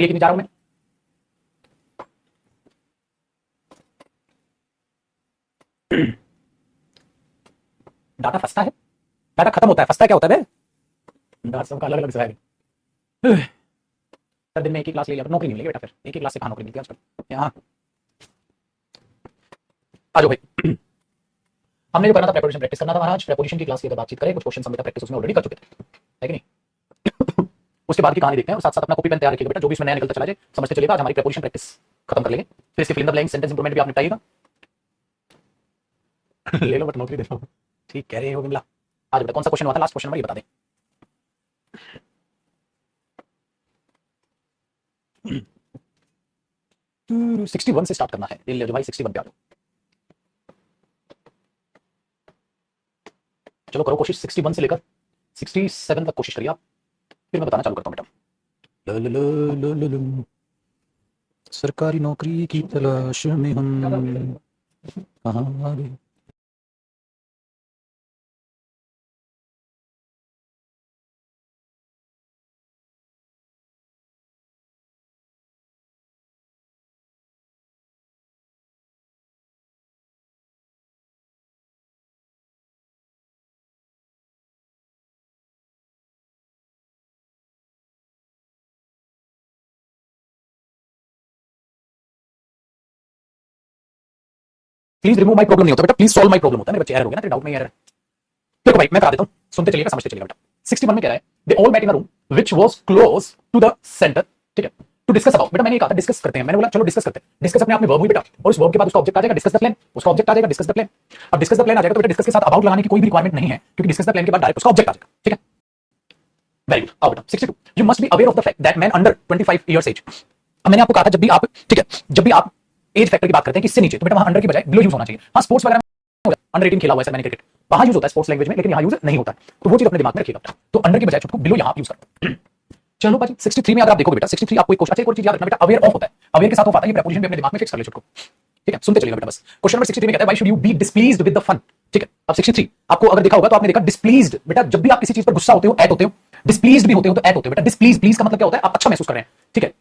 ये कि नहीं जा रहा हूं मैं? डाटा फंसता है, डाटा खत्म होता है, फंसता है क्या होता है बे? डाटा सबका अलग अलग है। सर दिन में एक ही क्लास ले लिया तो नौकरी नहीं मिलेगी बेटा, फिर एक ही क्लास से कहाँ नौकरी मिलती है आजकल यहाँ। आ जाओ भाई। हमने जो करना था प्रेपोजिशन प्रैक्टिस करना था महाराज। प्रेपोजिशन की क्लास की अगर बातचीत करें, कुछ क्वेश्चन हम बेटा प्रैक्टिस उसमें ऑलरेडी कर चुके थे, है कि नहीं? उसके बाद की कहानी देखते हैं और साथ साथ अपना कॉपी पेन तैयार रखिएगा बेटा, जो भी इसमें नया निकलता चला जाए समझते चलिएगा। आज हमारी प्रेपोजिशन प्रैक्टिस खत्म कर लेंगे, फिर इसके fill in the blanks, sentence improvement भी आप निपटाइएगा। ले लो बट नौकरी दे दो, ठीक कह रहे हो बिमला। आज बेटा कौन सा क्वेश्चन हुआ था, लास्ट क्वेश्चन नंबर ये बता दें। 61 से स्टार्ट करना है, ले लो भाई 61 पे आ जाओ। चलो करो कोशिश, 61 से लेकर 67 तक कोशिश करिए आप, फिर मैं बताना चालू करता हूँ बेटा। ल, ल, ल, ल, ल, सरकारी नौकरी की तलाश में हम कहाँ आ गए। प्लीज रिमूव माई प्रॉब्लम नहीं होता बेटा, प्लीज सॉल्व माई प्रॉब्लम होता है। मेरे बच्चे एरर हो गया ना, तेरे डाउट में एरर है। देखो भाई मैं करा देता हूँ, सुनते चलिएगा समझते चलिएगा बेटा। 61 में कह रहा है they all met in a room which was close to the centre, ठीक है, टू डिस्कस अबाउट। बेटा मैंने कहा था डिस्कस करते हैं, मैंने बोला चलो डिस्कस करते हैं। डिस्कस अपने आप में वर्ब हुई बेटा, और उस वर्ब के बाद उसका ऑब्जेक्ट आ जाएगा डिस्कस द प्लान, उसका ऑब्जेक्ट आ जाएगा डिस्कस द प्लान। अब डिस्कस द प्लान आ जाएगा तो बेटा डिस्कस के साथ अबाउट लगाने की कोई भी रिक्वायरमेंट नहीं है, क्योंकि डिस्कस द प्लान के बाद डायरेक्ट उसका ऑब्जेक्ट आ जाएगा, ठीक है। Very good. आओ बेटा 62 you must be aware of the fact that man under 25 years age. अब मैंने आपको कहा था जब भी आप, ठीक है, जब भी आप एज फैक्टर की बात करते हैं किससे नीचे, तो बेटा वहां अंडर की बजाय बिलो यूज होना चाहिए। हाँ स्पोर्ट्स वगैरह में अंडर 18 खेला हुआ है सर मैंने क्रिकेट, वहां यूज होता है स्पोर्ट्स लैंग्वेज में, लेकिन यहां यूज नहीं होता है, तो वो चीज अपने दिमाग में रखिएगा। तो अंडर की बजाय छुटकू बिलो यहां आप यूज करो। चलो बाजी 63 में अगर आप देखोगे बेटा, 63 आपको एक और चीज याद रखना बेटा, अवेयर ऑफ होता है, अवेयर के साथ ऑफ आता है, ये प्रीपोजिशन भी अपने दिमाग में फिक्स कर ले छुटकू, ठीक है। सुनते चलिएगा बेटा बस। क्वेश्चन नंबर 63 में कहता है why should you be displeased with the fun, ठीक है। अब 63 आपको अगर देखा होगा तो आपने देखा डिस्प्लीज्ड, बेटा जब भी आप किसी चीज पर गुस्सा होते हो ऐट होते हो, डिस्प्लीज्ड भी होते हो तो ऐट होते हो बेटा। डिस्प्लीज प्लीज का मतलब क्या होता है, आप अच्छा महसूस कर रहे हैं, ठीक है,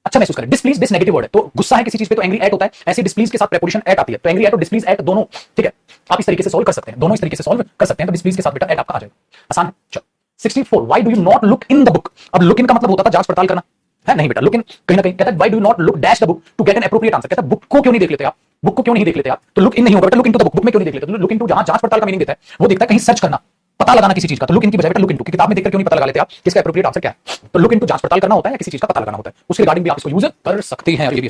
अच्छा महसूस करें। डिस्प्लीज डिस नेगेटिव वर्ड है, तो गुस्सा है किसी चीज पे तो एंग्री एट होता है, ऐसे डिस्प्लीज के साथ प्रीपोजिशन एट आती है, तो एंग्री एट और डिस्प्लीज एट दोनों, ठीक है, आप इस तरीके से सॉल्व कर सकते हैं, दोनों इस तरीके से सॉल्व कर सकते हैं। तो डिस्प्लीज के साथ बेटा एट आपका आ जाएगा, आसान है। चलो 64 why do you not look in the book. अब लुक इन का मतलब होता था जांच पड़ताल करना, है नहीं बेटा। लुक इन कहीं ना कहीं कहता है why do you not look dash the book to get an appropriate answer. कहता है बुक को क्यों नहीं देख लेते आप, बुक को क्यों नहीं देख लेते आप, तो लुक इन नहीं होगा बेटा, look into the book, book में क्यों नहीं देख लेते। लुक इनटू जहां जांच पड़ताल का मीनिंग देता है वो देखता है कहीं सर्च करना, पता लगाना किसी चीज का, तो लुक इन की बजाय बेटा लुक इनटू, किताब में देखकर क्यों नहीं पता लगा लेते आप किसका एप्रोप्रिएट आंसर क्या है। तो लुक इनटू जांच पड़ताल करना होता है या किसी चीज का पता लगाना होता है, उसके रिगार्डिंग भी आप इसको यूज कर सकते हैं। ये भी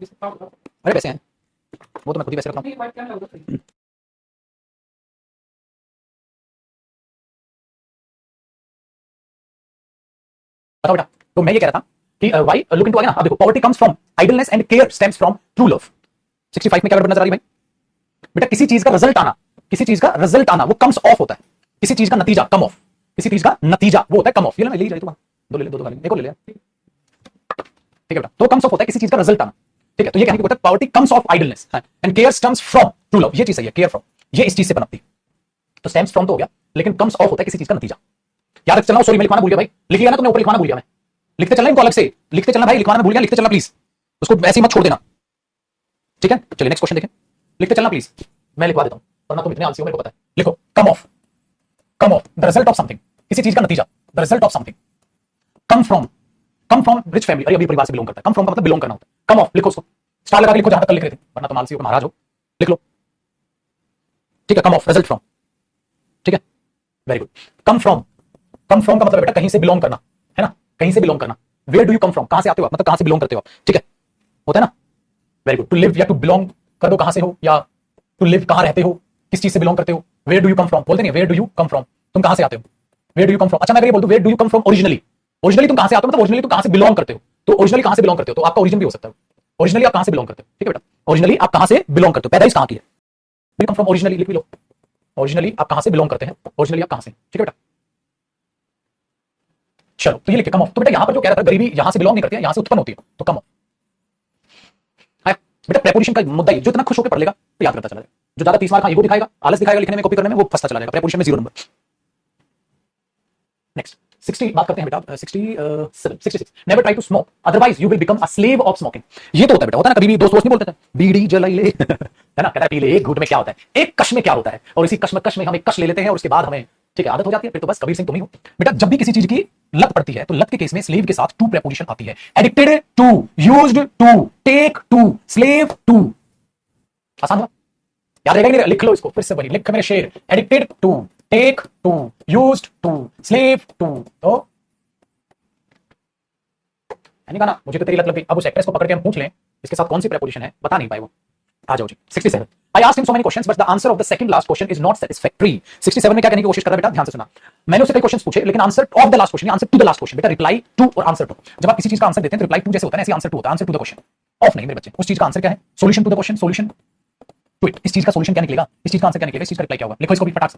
अरे पैसे हैं वो तो मैं खुद ही पैसे रखता हूं। बताओ बेटा, तो मैं ये कह रहा था कि व्हाई लुक इनटू आ गया ना। अब देखो poverty comes from idleness and care stems from true love. 65 में क्या वर्ड नजर आ रही भाई बेटा, किसी चीज का रिजल्ट आना, किसी चीज का रिजल्ट आना वो कम्स ऑफ होता है, किसी चीज का नतीजा कम ऑफ, किसी चीज का नतीजा वो होता है कम ऑफ। ये ले जाए तुम दो ले ले, दो एक और ले ले, ठीक है बेटा। तो कम्स ऑफ होता है किसी चीज का रिजल्ट आना, ठीक है। तो ये कहने की बात है poverty comes of idleness and care stems from true love, ये चीज सही है, केयर फ्रॉम ये इस चीज से पनपती है, तो स्टेम्स फ्रॉम तो हो गया, लेकिन कम्स ऑफ होता है किसी चीज का नतीजा। याद रख चलना, सॉरी मैं लिखवाना भूल गया भाई, लिख लिया ना तुमने, ऊपर लिखवाना भूल गया मैं, लिखते चलना इनको अलग से, लिखते चलना भाई, लिखवाना मैं भूल गया, लिखते चलना प्लीज, उसको ऐसे ही मत छोड़ देना, ठीक है। चलिए नेक्स्ट क्वेश्चन देखें, लिखते चलना प्लीज, मैं लिखवा देता हूं वरना तुम इतने आलसी हो मेरे को पता है। लिखो come of, come of the result of something, किसी चीज का नतीजा, the result of something. Come from rich family, अरे अभी परिवार से बिलोंग करता है, कम फ्रॉम का मतलब बिलोंग करना होता है। कम ऑफ लिखो, उसको स्टार लगा के लिखो जहां तक कल लिख रहे थे, वरना तुम आलसी हो महाराज हो, लिख लो, ठीक है। कम ऑफ रिजल्ट फ्रॉम, ठीक है, वेरी गुड। कम फ्रॉम का मतलब बेटा कहीं से बिलोंग करना, है ना, कहीं से बिलोंग करना। Where do you come from, कहां से आते हो आप, मतलब कहां से बिलोंग करते हो आप, ठीक है, होता है ना, वेरी गुड। टू लिव या टू बिलोंग कर दो कहां से हो, या टू लिव कहां रहते हो, किस चीज से बिलोंग करते हो। Where do you come from बोलते नहीं, where do you come from, तुम कहां से आते हो, where do you come from. अच्छा मैं अगर ये बोल दूं where do you come from originally, originally तुम कहां से आते हो मतलब ओरिजिनली तुम कहां से बिलोंग करते हो, तो ओरिजिनली कहां से बिलोंग करते हो, तो आपका ओरिजिन भी हो सकता है, ओरिजिनली आप कहां से बिलोंग करते हो, ठीक है बेटा। ओरिजिनली आप कहां से बिलोंग करते हो, पैदाइश कहां की है, कम फ्रॉम ओरिजिनली लिख भी लो, ओरिजिनली आप कहां से बिलोंग करते हैं, ओरिजिनली आप कहां से, ठीक है बेटा। चलो तो ये लिखे कम ऑफ, तो बेटा यहां पर जो कह रहा था गरीबी यहां से बिलोंग नहीं करती है, यहां से उत्पन्न होती है, तो कम ऑफ है बेटा। प्रेपोजिशन का मुद्दा जो इतना खुश होकर पढ़ लेगा तो याद करता चला जाएगा, जो ज्यादा 30 मार्क ईगो दिखाएगा, आलस दिखाएगा लिखने में, कॉपी करने में, वो फंसता चला जाएगा। प्रेपोजिशन में 0 नंबर। नेक्स्ट 60 बात करते हैं बेटा 66 never try to smoke otherwise you will become a slave of smoking. ये तो होता है बेटा, होता है ना, कभी भी दोस्त नहीं बोलते थे बीड़ी जलाई ले है ना, कहता है पी ले, एक घूंट में क्या होता है, एक कश में क्या होता है, और इसी कश में हम एक कश ले लेते हैं और उसके बाद हमें ठीक है आदत हो जाती है, फिर तो बस कबीर सिंह तुम ही हो बेटा। जब भी किसी चीज की लत पड़ती है तो लत के केस में स्लेव के साथ टू प्रेपोजिशन आती है, addicted to, used to, take to, slave to. आसान हुआ, याद रहेगा नहीं, लिख लो इसको फिर से, बनी लिख मेरे शेर, addicted to, take to, used to, slave to. तो मैंने कहा ना मुझे तो तेरी लत लग गई, अब उस एक्ट्रेस को पकड़ के हम पूछ लें इसके साथ कौन सी प्रेपोजिशन है, बता नहीं पाए वो। आ जाओ जी 67। I asked him so many questions but the answer of the second last question is not satisfactory। 67 में क्या कहने की कोशिश कर रहा है बेटा, ध्यान से सुना। मैंने उससे कई क्वेश्चंस पूछे लेकिन answer of the last question, answer to the last question बेटा, रिप्लाई टू और आंसर टू। जब आप किसी चीज का आंसर देते हैं तो रिप्लाई टू जैसे होता है ऐसे आंसर टू होता है, answer to the question of नहीं मेरे बच्चे। उस चीज का आंसर क्या है, solution to the question, solution to it. इस चीज का सॉल्यूशन क्या निकलेगा, इस चीज का आंसर क्या निकलेगा, इस चीज का रिप्लाई क्या होगा, लिखो इसको भी फटाक से।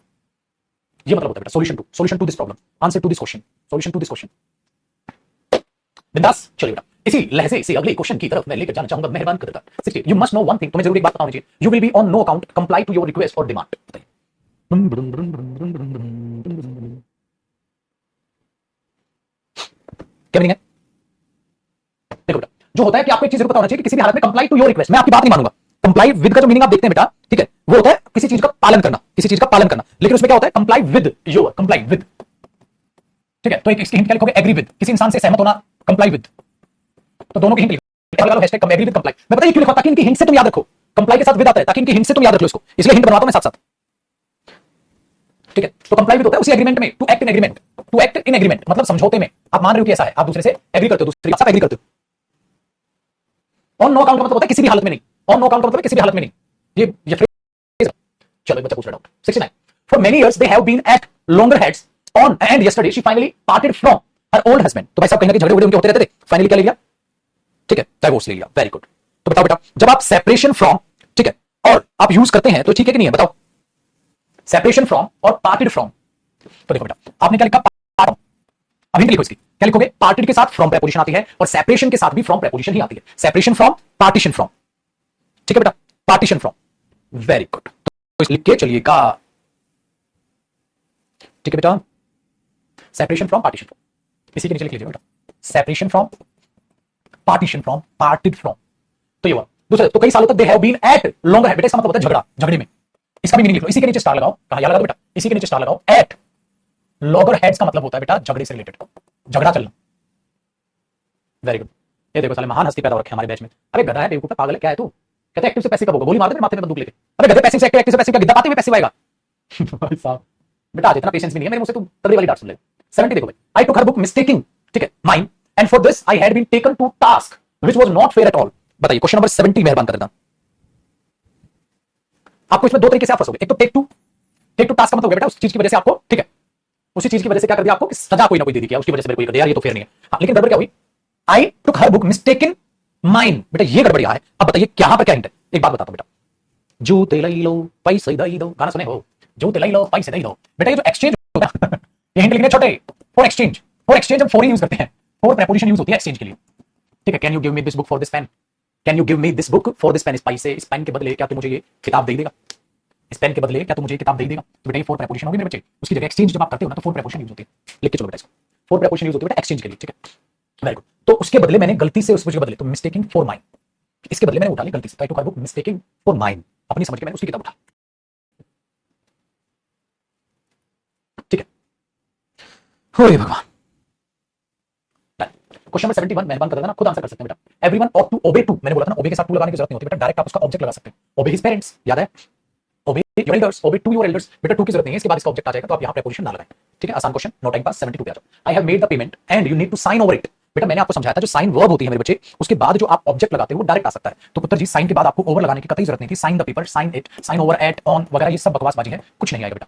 ये मतलब होता है बेटा solution to this problem, answer to this question, solution to this question. बिंदास चलिए बेटा, इसी लहजे से अगले क्वेश्चन की तरफ मैं लेकर जाना चाहूंगा, मेहरबान कर। 60 you must know one thing, तुम्हें जरूर एक बात बतानी चाहिए, you will be on no account comply to your request और डिमांड। क्या मीनिंग है, देखो बेटा जो होता है कि आपको एक चीज पता होना चाहिए कि किसी भी हालत में कंप्लाई टू योर रिक्वेस्ट, मैं आपकी बात नहीं मानूंगा। कंप्लाई विद का जो मीनिंग आप देखते हैं बेटा, ठीक है, वो होता है किसी चीज का पालन करना, किसी चीज का पालन करना, लेकिन उसमें क्या होता है comply with your, comply with, ठीक है। तो एक इसकी हिंट क्या लिखोगे, एग्री विद, किसी इंसान से सहमत होना, कंप्लाई विद। तो दोनों की हिंट लिखो, हैशटैग एग्री विद कंप्लाई। मैं पता है क्यों लिखा, ताकि इनकी हिंट से तुम याद रखो, कंप्लाई के साथ विद आता है ताकि इनकी हिंट से तुम याद रख लो इसको, इसलिए हिंट बनवाता हूं मैं साथ साथ, ठीक है। तो कंप्लाई विद होता है उसी एग्रीमेंट में, to act in agreement, to act in agreement मतलब समझौते में आप मान रहे हो कि ऐसा है, आप दूसरे से एग्री करते हो, दूसरे के साथ एग्री करते हो। ऑन नो अकाउंट का मतलब होता है किसी भी हालत में नहीं, ऑन नो अकाउंट का मतलब किसी भी हालत में नहीं, ये फ्रेज। चलो एक बच्चा पूछ रहा हूं 69 for many years they have been at longer heads on and yesterday she finally parted from her old husband. तो भाई साहब कहीं ना कहीं झगड़े उनके होते रहते थे, फाइनली क्या ले लिया, ठीक है, डाइवोर्स ले लिया, वेरी गुड। तो बताओ बेटा जब आप सेपरेशन फ्रॉम, ठीक है, और आप यूज करते हैं तो ठीक है कि नहीं है, बताओ, सेपरेशन फ्रॉम और पार्टेड फ्रॉम। तो देखो बेटा आपने क्या लिखा, पार्ट, अभी लिखो इसकी क्या लिखोगे, पार्टेड के साथ फ्रॉम प्रेपोजिशन आती है और सेपरेशन के साथ भी फ्रॉम प्रेपोजिशन ही आती है, सेपरेशन फ्रॉम, पार्टीशन फ्रॉम, ठीक है बेटा, पार्टीशन फ्रॉम, वेरी गुड। तो लिख के चलिएगा, ठीक है बेटा, सेपरेशन फ्रॉम, पार्टीशन फ्रॉम, इसी के नीचे लिख लीजिए बेटा, separation from, partition from, parted from. तो ये हुआ दूसरा, तो कई सालों तक they have been at longer head, बेटा इसका मतलब होता है झगड़ा, झगड़े में, इसका भी मीनिंग लिख लो, इसी के नीचे स्टार लगाओ, कहां याद लगा दो बेटा, इसी के नीचे स्टार लगाओ, एट लॉन्गर हेड्स का मतलब होता है बेटा झगड़े से रिलेटेड, झगड़ा चलना, वेरी गुड। ये देखो साले महान हस्ती पैदा हो रखे हमारे बैच में, अरे गधा है, बेवकूफ है, पागल है, क्या है तू, कहते एक्टिव से पैसिव कब होगा, गोली मार दे माथे में बंदूक लेके, अरे गधे पैसिव से एक्टिव, एक्टिव से पैसिव का गिद्दा पाते हुए पैसिव आएगा भाई साहब बेटा आज इतना पेशेंस भी नहीं है मेरे मुंह से, तू तगड़ी वाली डांट सुन ले। 70 देखो भाई, आई टुक हर बुक मिस्टेकिंग, ठीक है, mine, and for this I had been taken to task which was not fair at all. बताइए क्वेश्चन नंबर 70 मेहरबान कर देना। आपको इसमें दो तरीके से आप फंसोगे, एक तो टेक टू टास्क का मतलब बेटा उस चीज की वजह से आपको, ठीक है, उसी चीज की वजह से क्या कर दिया आपको कि सजा कोई ना कोई दे दी, क्या उसकी वजह से मेरे को कर दिया यार, ये तो फेयर नहीं है। हाँ, लेकिन गड़बड़ क्या हुई, आई टुक हर बुक मिस्टेकन माइन, बेटा ये गड़बड़ है। अब बताइए क्या पर क्या हिंट है, एक बात बताता हूं बेटा, जूते ले लो पैसे दे दो, गाना सुने हो, जूते ले लो पैसे दे दो, बेटा ये जो एक्सचेंज होता है ये हिंट लिखने छोटे, फॉर एक्सचेंज हम फॉर यूज करते हैं, फॉर प्रेपोजिशन यूज होती है एक्सचेंज के लिए, ठीक है। Can you give me this book for this pen, can you give me this book for this pen, इस पैसे, इस पेन के बदले क्या तू मुझे ये किताब दे देगा, इस पेन के बदले क्या तू मुझे किताब दे देगा। तो बेटा ये फॉर प्रेपोजिशन होगी मेरे बच्चे, उसकी जगह एक्सचेंज जब आप करते हो ना तो फॉर प्रेपोजिशन यूज होती है, लिख के चलो बेटा इसको, फॉर प्रेपोजिशन यूज होती है बेटा एक्सचेंज के लिए, ठीक है, वेरी गुड। तो उसके बदले मैंने गलती से उस बुक के बदले, तो मिस्टेकिंग फॉर माइन, इसके बदले मैंने उठा ली गलती से, तो बुक मिस्टेकिंग फॉर माइन, अपनी समझ के मैंने उसकी किताब उठा, ठीक है। हे भगवान। क्वेश्चन नंबर 71 मेहरबान कर देना, खुद आंसर कर सकते हैं बेटा। Everyone ought to obey to, मैंने बोला था ना ओबे के साथ टू लगाने की जरूरत नहीं होती बेटा, डायरेक्ट आप उसका ऑब्जेक्ट लगा सकते हैं, ओबे हिज पेरेंट्स, याद है, obey your elders, obey to your elders, बेटा टू की जरूरत नहीं है, इसके बाद इसका ऑब्जेक्ट आ जाएगा, तो आप यहां प्रेपोजिशन ना लगाएं, ठीक है। आसान क्वेश्चन, नो टाइम पास, 72 पे आ जाओ। I have made the payment and you need to sign over it, बेटा मैंने आपको समझाया था जो साइन वर्ब होती है मेरे बच्चे, उसके बाद जो आप ऑब्जेक्ट लगाते हो वो डायरेक्ट आ सकता है, तो पुत्र जी साइन के बाद आपको ओवर लगाने की कतई जरूरत नहीं थी, sign the paper, sign it, sign over at, on वगैरह ये सब बकवासबाजी है, कुछ नहीं आएगा बेटा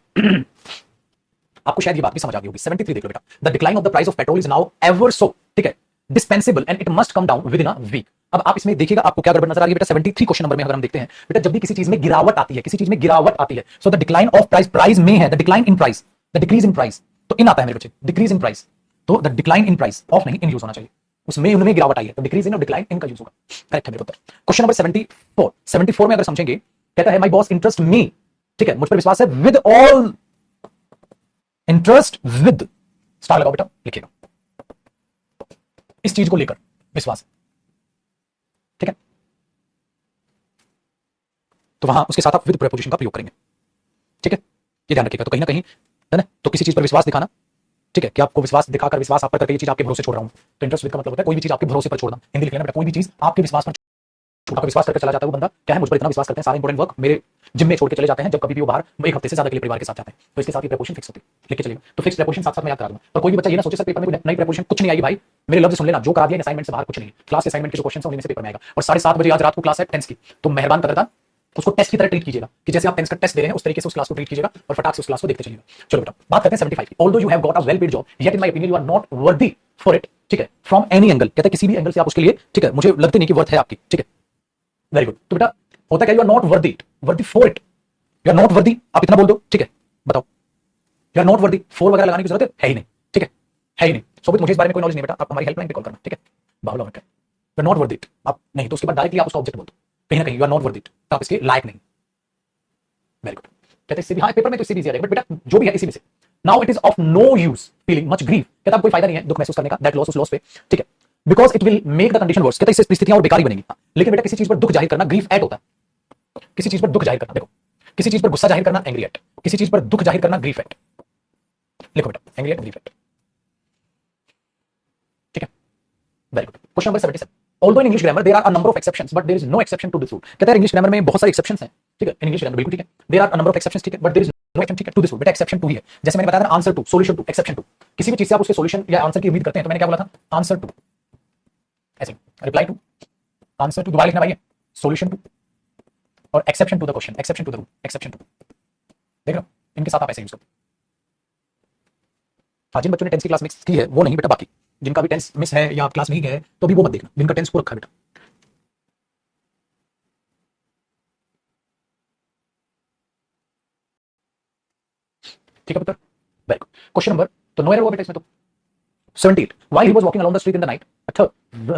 आपको शायद ये बात भी समझ आ गई होगी। 73 देख लो बेटा, the decline of the price of petrol is now ever so, ठीक है, dispensable and it must come down within a week. अब आप इसमें देखिएगा आपको क्या गड़बड़ नजर आ रही है बेटा, 73 क्वेश्चन नंबर में अगर हम देखते हैं बेटा, जब भी किसी चीज में गिरावट आती है, किसी चीज में गिरावट आती है, so the decline of price, price में है the decline in price, the decrease in price, तो इन आता है मेरे बच्चे, डिक्रीज इन प्राइस, तो the decline in price, of नहीं इन यूज होना चाहिए, उसमें उनमें गिरावट आई है तो डिक्रीज इन और डिक्लाइन इन का यूज होगा, करेक्ट है मेरे उत्तर। क्वेश्चन नंबर 74 में अगर समझेंगे, कहता है माय बॉस इंटरेस्ट मी, ठीक है, मुझ पर विश्वास है with all, interest with, star लगाओ बेटा, लिखिएगा इस चीज को लेकर विश्वास है, ठीक है। तो वहां उसके साथ आप विद प्रीपोजिशन का प्रयोग करेंगे, ठीक है, ये ध्यान रखिएगा। तो कहीं ना कहीं है ना, तो किसी चीज पर विश्वास दिखाना, ठीक है, कि आपको विश्वास दिखाकर, विश्वास आप पर करके ये चीज आपके भरोसे छोड़ रहा हूं, तो इंटरेस्ट विद का मतलब होता है कोई भी चीज आपके भरोसे पर छोड़ना। हिंदी लिख लेना बेटा, कोई भी चीज आपके विश्वास पर आपका विश्वास करके चला जाता है वो बंदा, क्या है, मुझ पर इतना विश्वास करते हैं, सारा इंपॉर्टेंट वर्क मेरे जिम में छोड़ के चले जाते हैं, जब कभी भी वो बाहर एक हफ्ते से ज्यादा के लिए परिवार के साथ जाते हैं, तो इसके साथ ये प्रीपोजिशन फिक्स होती है, लिख के चलिएगा। तो फिक्स प्रीपोजिशन साथ साथ में याद करा दूंगा। और कोई भी बच्चा ये ना सोचे सर पेपर में कोई नई प्रीपोजिशन कुछ नहीं आएगी, भाई मेरे लफ्ज सुन लेना, जो करा दिया असाइनमेंट से बाहर कुछ नहीं है, क्लास के असाइनमेंट के जो क्वेश्चन है उनमें से पेपर में आएगा। और 7:30 बजे आज रात को क्लास है टेंस की, तो मेहरबान कदरदान उसको टेस्ट की तरह ट्रीट कीजिएगा, कि जैसे आप टेंस का टेस्ट दे रहे हैं उस तरीके से उस क्लास को ट्रीट कीजिएगा और फटाक से उस क्लास को देखते चलिएगा। चलो बेटा, बात करते हैं 75 की। Although you have got a well paid job, yet in my opinion you are not worthy for it, ठीक है, फ्रॉम एनी एंगल, कहता है किसी भी एंगल से आप उसके लिए, ठीक है, मुझे लगती नहीं कि वर्थ है आपकी, ठीक है, वेरी गुड। तो बेटा होता क्या, you are not worthy, worthy for it, you are not worthy, आप इतना बोल दो, ठीक है, बताओ you are not worthy, for वगैरह लगाने की जरूरत है ही नहीं, ठीक है ही नहीं। सोबित मुझे इस बारे में कोई नॉलेज नहीं बेटा, आप हमारी हेल्पलाइन पे कॉल करना, ठीक है, बाहुला मत कर, यू आर नॉट वर्दी, आप नहीं तो उसके बाद डायरेक्टली आप उसका ऑब्जेक्ट बोल दो, कहीं ना कहीं यू आर नॉट वर्दी, आप इसके लायक नहीं, वेरी गुड। कहते हैं हाँ पेपर में तो इससे भी इजी है, बट बेटा जो भी है इसी में से। Now it is of no use feeling much grieve, कहता है कोई फायदा नहीं है दुख महसूस करने का, दैट लॉस उस लॉस पे, ठीक है, because it will make the condition worse, कहता है इससे स्थितियां और बेकार ही बनेंगी। लेकिन बेटा किसी चीज पर दुख जाहिर करना ग्रीफ एट होता है, किसी चीज पर दुख जाहिर करना, देखो किसी चीज पर गुस्सा जाहिर करना एंग्री एट, किसी चीज पर दुख जाहिर करना ग्रीफ एट, लिखो बेटा एंग्री एट ग्रीफ एट, ठीक है, very good. Question number 77, although in English grammar there are a number of exceptions but there is no exception to this rule, कहता है इंग्लिश ग्रामर में बहुत सारे एक्सेप्शंस हैं, ठीक है, इंग्लिश ग्रामर बिल्कुल ठीक है, there are a number of exceptions, ठीक है, but there is no exception, ठीक है, टू दिस रूल, बेटा एक्सेप्शन टू ही है, जैसे मैंने बताया था answer to, solution to, exception to, किसी भी चीज से आप उसके सॉल्यूशन या आंसर की उम्मीद करते हैं, तो मैंने क्या बोला था, आंसर टू, ऐसे रिप्लाई टू, आंसर टू, दोबारा लिखना भाई, सॉल्यूशन टू और exception to the question, exception to the rule, exception to, देख रहे हो, इनके साथ आप ऐसे यूज करते। हाँ, जिन बच्चों ने टेंस की क्लास मिस की है वो नहीं बेटा, बाकी जिनका भी टेंस मिस है या क्लास नहीं गए तो भी वो मत देखना, जिनका टेंस को रखा है बेटा। ठीक है पुत्र, वेरी गुड। क्वेश्चन नंबर, तो नो एरर हुआ बेटा इसमें तो। 78, while he was walking along the street in the night, अच्छा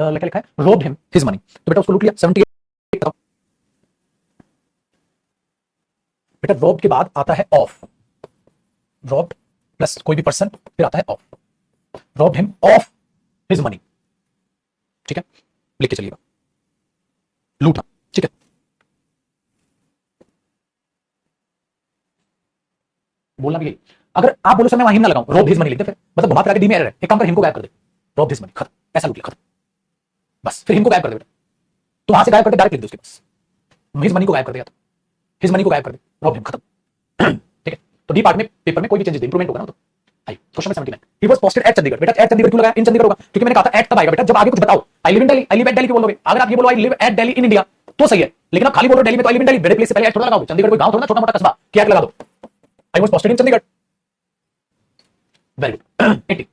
लिखा है रोब्ड हिम हिज मनी, तो बेटा उसको लूट लिया। 78 बताओ बेटा, रोब्ड के बाद आता है ऑफ, रोब्ड प्लस कोई भी पर्सन फिर आता है of, robed him of his money, ठीक है, लिख के चलिएगा, लूटा, ठीक है, बोलना भी यही। अगर आप बोलो सर मैं वहां हिम ना लगाऊं, रोब हिज मनी लिख दे, फिर मतलब घुमा फिरा के डी में एरर है, एक काम कर हिम को गायब कर दे, रोब हिज मनी, खत्म, पैसा लूट लिया, खत्म, बस फिर हिम को गायब कर दे बेटा, तो वहां से गायब करके डायरेक्ट लिख दे उसके पास, हिज मनी को गायब कर देगा, तो हिज मनी को गायब कर दे, रोब हिम, खत्म, ठीक है। तो डी पार्ट में पेपर में कोई भी चेंजेस इंप्रूवमेंट होगा ना, तो आइए question number 79, he was posted at Chandigarh, बेटा एट चंडीगढ़ क्यों लगाया, इन चंडीगढ़ होगा, क्योंकि मैंने कहा था एट तब आएगा बेटा जब आगे कुछ बताओ। I live in Delhi, I live at Delhi क्यों बोलोगे, अगर आप ये बोलो I live at Delhi in India तो सही है, लेकिन आप खाली बोलो दिल्ली में तो आई लिव इन दिल्ली, बड़े प्लेस से पहले एट थोड़ा लगाओगे, चंडीगढ़ कोई गांव थोड़ा ना, छोटा मोटा कस्बा, क्या एट लगा दो, I was posted in Chandigarh, very good. 80,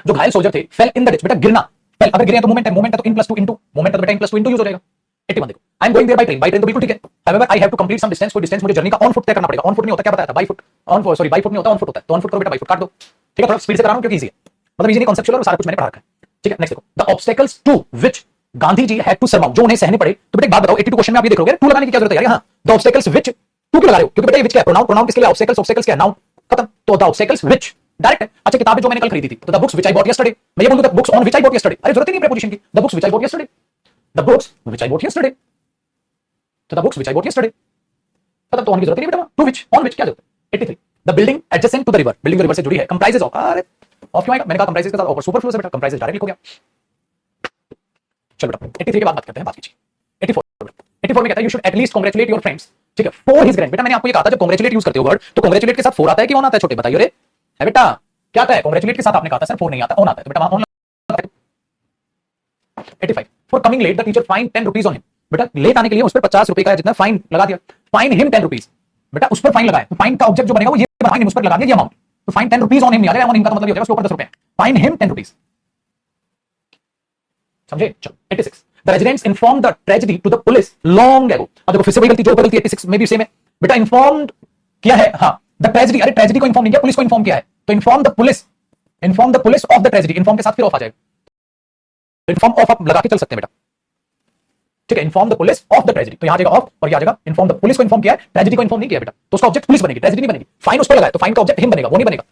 जो घायल सोल्जर थे फेल इन द डिच, बेटा गिरना, फेल अगर गिरे तो मूवमेंट है, मूवमेंट है तो in plus to into, movement है तो बेटा in plus to into use हो जाएगा। 81 देखो, I am going there by train तो बिल्कुल ठीक है, however I have to complete some distance, कोई डिस्टेंस मुझे जर्नी का ऑन फुट तय करना पड़ेगा, ऑन फुट नहीं होता, क्या बताया था, by foot, on sorry by foot नहीं होता, ऑन फुट होता है, तो ऑन फुट करो बेटा, बाय फुट काट दो, ठीक है, थोड़ा स्पीड से करा रहा हूं क्योंकि इजी है, मतलब इजी नहीं कॉन्सेप्चुअल और सारा कुछ मैंने पढ़ा रखा है, ठीक है। नेक्स्ट देखो, the obstacles to which Gandhi ji had to surmount, जो उन्हें सहने पड़े, तो बेटा एक बात बताओ 82 क्वेश्चन में आप ये देख लोगे, टू लगाने की क्या जरूरत है यार, हां द ऑब्स्टेकल्स व्हिच, टू क्यों लगा रहे हो, क्योंकि बेटा ये व्हिच क्या है, प्रोनाउन, प्रोनाउन किसके लिए, ऑब्स्टेकल्स, ऑब्स्टेकल्स क्या है, नाउन, खत्म, तो द ऑब्स्टेकल्स व्हिच डायरेक्ट है। अच्छा किताबें जो मैंने कल खरीदी थी, तो the books which I bought yesterday, मैं ये बोल दूं the books on which I bought yesterday, अरे जरूरत ही नहीं प्रीपोजिशन की, the books which I bought yesterday, the books which I bought yesterday, तो the books which I bought yesterday, खत्म, तो ऑन की जरूरत नहीं बेटा, टू व्हिच, ऑन व्हिच क्या जरूरत है। 83, the building adjacent to the river, building river से जुड़ी है, कंप्राइजेस ऑफ, अरे ऑफ क्यों आएगा, मैंने कहा कंप्राइजेस के साथ ऑफ सुपरफ्लू से बेटा, कंप्राइजेस डायरेक्ट लिखो गया। चलो बेटा 83 के बाद बात करते हैं, बात कीजिए 84 में कहता है you should at least congratulate your friends, ठीक है, फॉर हिज ग्रैंड, बेटा मैंने आपको ये कहा था जब कांग्रेचुलेट यूज करते हो वर्ड, तो कांग्रेचुलेट के साथ फॉर आता है कि ऑन आता है, छोटे बताइए रे, है बेटा क्या आता है, कांग्रेचुलेट के साथ आपने कहा था सर फॉर नहीं आता, ऑन आता है, तो बेटा ऑन आता है। 85, for coming let the teacher fine 10 rupees on him, बेटा लेट आने के लिए उस पर 50 रुपए का जितना फाइन लगा दिया, फाइन हिम 10 रुपीज, बेटा उस पर फाइन लगाए, तो फाइन का ऑब्जेक्ट जो बनेगा वो ये फाइन उस पर लगा दिया, ये अमाउंट, तो फाइन 10 रुपीज ऑन हिम नहीं आ जाएगा, ऑन हिम का मतलब ये हो जाएगा उसके ऊपर 10 रुपए, फाइन हिम 10 रुपीज, समझे। चलो 86, the residents inform the tragedy to the police long ago, अब देखो फिर से वही गलती जो गलती 86 में भी सेम है बेटा, इन्फॉर्म्ड किया है, हाँ द ट्रेजेडी, अरे ट्रेजेडी को इन्फॉर्म नहीं किया, पुलिस को इन्फॉर्म किया है, तो inform the police of the tragedy, inform के साथ फिर ऑफ आ जाएगा, इन्फॉर्म ऑफ आप लगा के चल सकते हैं बेटा, ठीक है, inform the police of the tragedy, तो यहां जाएगा ऑफ और यहां जाएगा इन्फॉर्म द पुलिस को इन्फॉर्म किया है, ट्रेजेडी को इन्फॉर्म नहीं किया बेटा, तो उसका ऑब्जेक्ट पुलिस बनेगी, ट्रेजेडी नहीं बनेगी, फाइन उस पर लगाए तो फाइन का ऑब्जेक्ट हिम बनेगा, वो नहीं बनेगा,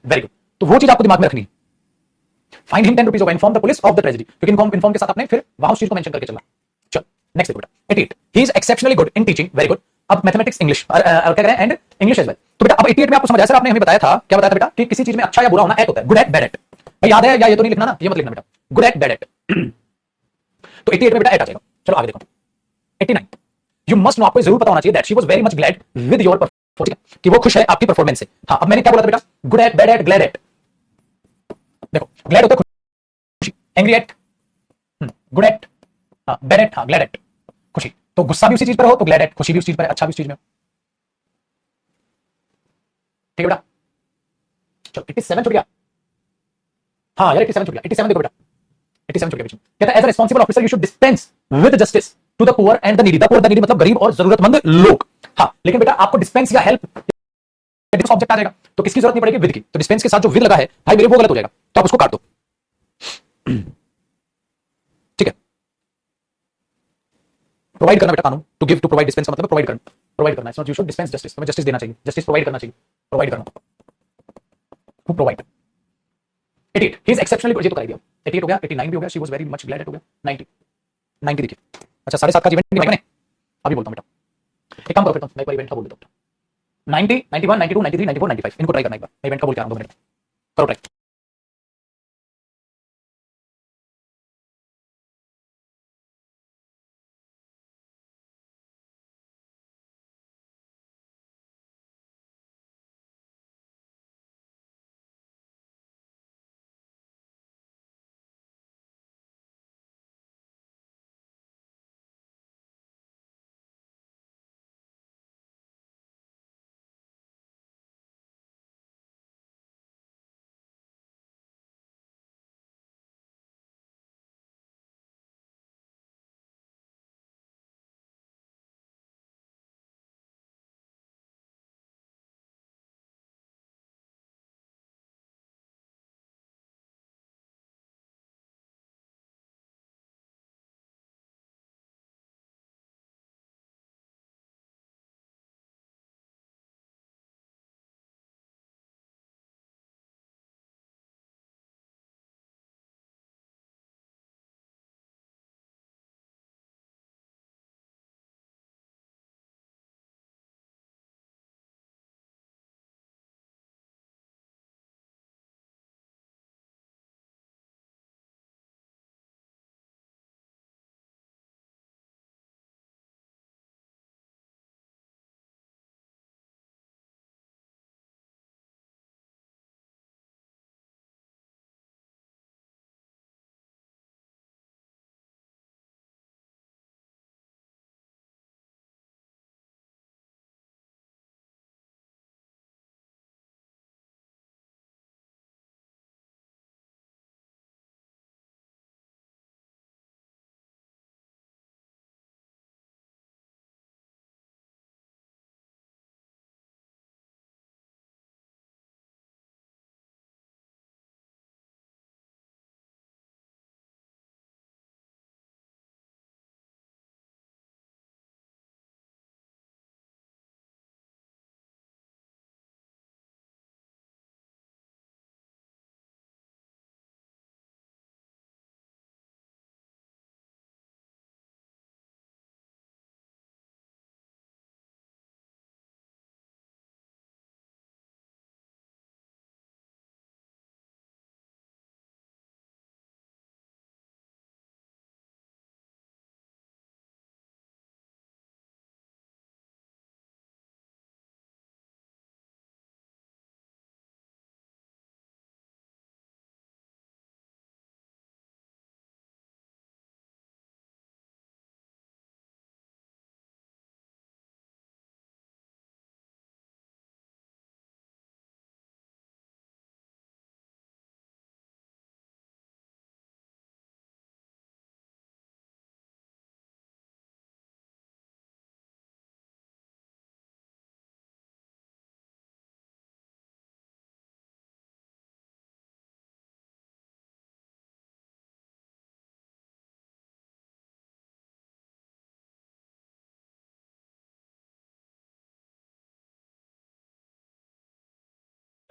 वेरी गुड। तो वो चीज आपको दिमाग में रखनी है। फाइन हिम 10 रुपीज होगा, inform the police of the tragedy, क्योंकि इन्फॉर्म के साथ आपने फिर वहां उस चीज को मेंशन करके चलना। चलो नेक्स्ट देखो बेटा 88, he is exceptionally good in teaching, very good. अब मैथमेटिक्स इंग्लिश क्या कह रहे हैं, एंड इंग्लिश एज वेल। तो बेटा अब 88 में आपको समझ आया, सर आपने हमें बताया था, क्या बताया था बेटा, कि किसी चीज में अच्छा या बुरा होना एट होता है, गुड एट बैड एट। भाई याद है या ये तो नहीं लिखना ना, ये मत लिखना बेटा, गुड एट बैड एट। तो 88 में बेटा एट आ जाएगा। चलो आगे देखो 89, यू मस्ट नो, आपको जरूर पता होना चाहिए that she was very much glad with your performance, कि वो खुश है आपकी परफॉर्मेंस से। हाँ अब मैंने क्या बोला था बेटा, good at bad at glad at. देखो ग्लैड होता है खुशी, एंग्री एट गुड एट, हाँ बैड एट, हाँ ग्लैड एट खुशी। तो गुस्सा भी उसी चीज पर हो तो ग्लैड एट, खुशी भी उस चीज पर है, अच्छा भी उस चीज में हो। ठीक है बेटा। चलो 87 छूट गया। हाँ यार 87 छूट गया, 87 देखो बेटा, 87 छूट गया बीच में। कहता है as a responsible officer you should dispense with justice to the poor and the needy. The poor the needy मतलब गरीब और जरूरतमंद लोग। हाँ लेकिन बेटा आपको डिस्पेंस या हेल्प ऑब्जेक्ट आ जाएगा तो किसकी जरूरत नहीं पड़ेगी, विद की। तो डिस्पेंस के साथ जो विद लगा है भाई मेरे वो गलत हो जाएगा, तो आप उसको काट दो। ठीक है, प्रोवाइड करना बेटा कानून, to give to provide, dispense का मतलब प्रोवाइड करना, प्रोवाइड करना। It's not you should dispense justice, तुम्हें जस्टिस देना चाहिए, जस्टिस प्रोवाइड करना चाहिए, प्रोवाइड करना, to provide. 88, he is exceptionally good, ये तो कर दिया। 88 हो गया, 89 भी हो गया, she was very much glad at हो गया। 90, 90 देखिए। अच्छा 7.5 का इवेंट नहीं मैंने अभी बोलता हूं बेटा, एक काम करो फिर मैं एक बार इवेंट का बोल देता हूं। 90, 91, 92, 93, 94, 95 इनको ट्राई करना एक बार, मैं इवेंट का बोल के आ रहा हूं 2 मिनट में, करो ट्राई।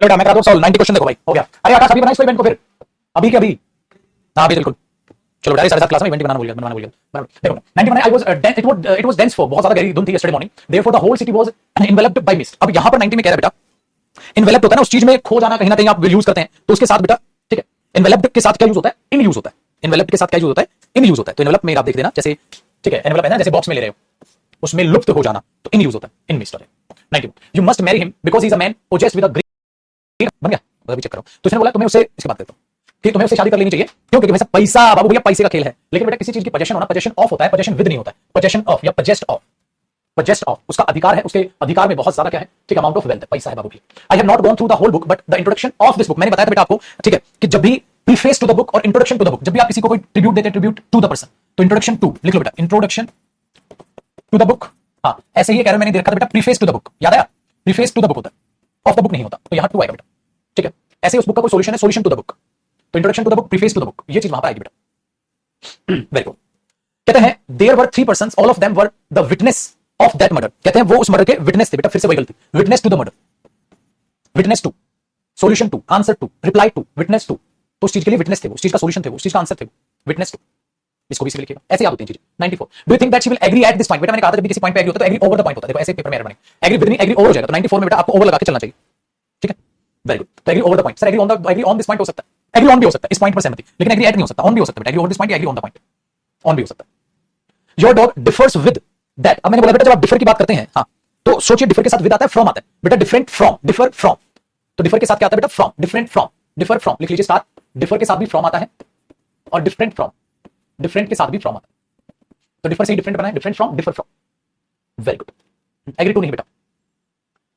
बेटा मैं करा दो सॉल्व 90 क्वेश्चन देखो भाई हो गया। अरे आकाश अभी बना इसको इवेंट को फिर अभी के अभी। हाँ अभी बिल्कुल चलो बेटा 7:30 क्लास में इवेंट बनाना भूल गया देखो 90 बनाए। I was it was dense fog बहुत ज्यादा गहरी धुंध थी yesterday morning therefore the whole city was enveloped by mist. अब यहां पर 90 में कह रहा है बेटा इन्वेलप्ड होता है ना उस चीज में खो जाना कहीं ना कहीं आप यूज करते हैं तो उसके साथ बेटा ठीक है इन्वेलप्ड के साथ क्या यूज होता है इन यूज होता है। इन्वेलप्ड के साथ क्या यूज होता है इन यूज होता है। तो इन्वेलप में आप देख देना जैसे ठीक है एनवेलप है ना जैसे बॉक्स में ले रहे हो उसमें लुप्त हो जाना तो इन यूज होता है in mist. 90 you must marry him because he is a man possessed with a great बन गया अभी चेक करो। तो इसने बोला तुम्हें उससे इसकी बात करता हूं कि तुम्हें उससे शादी कर लेनी चाहिए क्यों क्योंकि वैसा पैसा बाबू भैया पैसे का खेल है। लेकिन बेटा किसी चीज की पोजेशन होना पोजेशन ऑफ होता है पोजेशन विद नहीं होता है। पोजेशन ऑफ या पोजेस्ट ऑफ उसका अधिकार है उसके अधिकार में बहुत ज्यादा क्या है ठीक अमाउंट ऑफ वेल्थ पैसा है बाबू की। I have not gone through the whole book but the introduction of this book मैंने बताया था बेटा आपको ठीक है कि जब भी प्रीफेस टू द बुक और इंट्रोडक्शन टू द बुक जब भी आप किसी को कोई ट्रिब्यूट देते हैं ट्रिब्यूट टू द पर्सन तो इंट्रोडक्शन टू लिख लो बेटा इंट्रोडक्शन टू द बुक। हाँ ऐसे ही कह रहा मैंने देखा था बेटा प्रीफेस टू द बुक याद आया प्रीफेस टू द बुक होता है ऑफ द बुक नहीं होता तो यहां टू आएगा बेटा ठीक है। ऐसे उस बुक का कोई सॉल्यूशन है सॉल्यूशन टू द बुक तो introduction to the book preface to the book ये चीज वहां पर आएगी बेटा। वेरी गुड कहते हैं there were 3 persons all of them were the witness of that murder. कहते हैं वो उस मर्डर के विटनेस थे बेटा फिर से वही गलती witness to the murder witness to solution to answer to reply to witness to तो उस चीज के लिए विटनेस थे वो उस चीज का सॉल्यूशन थे वो उस चीज का आंसर थे विटनेस टू इसको भी लिखिएगा ऐसे याद होती हैं चीजें। 94 do you think that she will agree at this point बेटा मैंने कहा था जब भी किसी पॉइंट पे एग्री होता है तो एग्री ओवर द पॉइंट होता है। देखो ऐसे पेपर में एरर बनेगा एग्री विद नहीं एग्री ओवर हो जाएगा तो 94 में बेटा आपको ओवर लगा के चलना चाहिए ठीक है वेरी गुड। तो agree over the point sir agree on this point हो सकता है एग्री ऑन भी हो सकता है इस पॉइंट पर सहमति लेकिन एग्री एट नहीं हो सकता ऑन भी हो सकता है बेटा agree over this point agree on the point on भी हो सकता है। Your dog differs with that. अब मैंने बोला बेटा जब आप डिफर की बात करते हैं हाँ तो सोचिए डिफर के साथ विद आता है फ्रॉम आता है बेटा डिफरेंट फ्रॉम डिफर फ्रॉम तो डिफर के साथ क्या आता है बेटा from different from differ from लिख लीजिए साथ डिफर के साथ भी फ्रॉम आता है और डिफरेंट फ्रॉम डिफरेंट के साथ भी फ्रॉम आता है तो डिफर से डिफरेंट बना है different from differ from very good. Agree to नहीं बेटा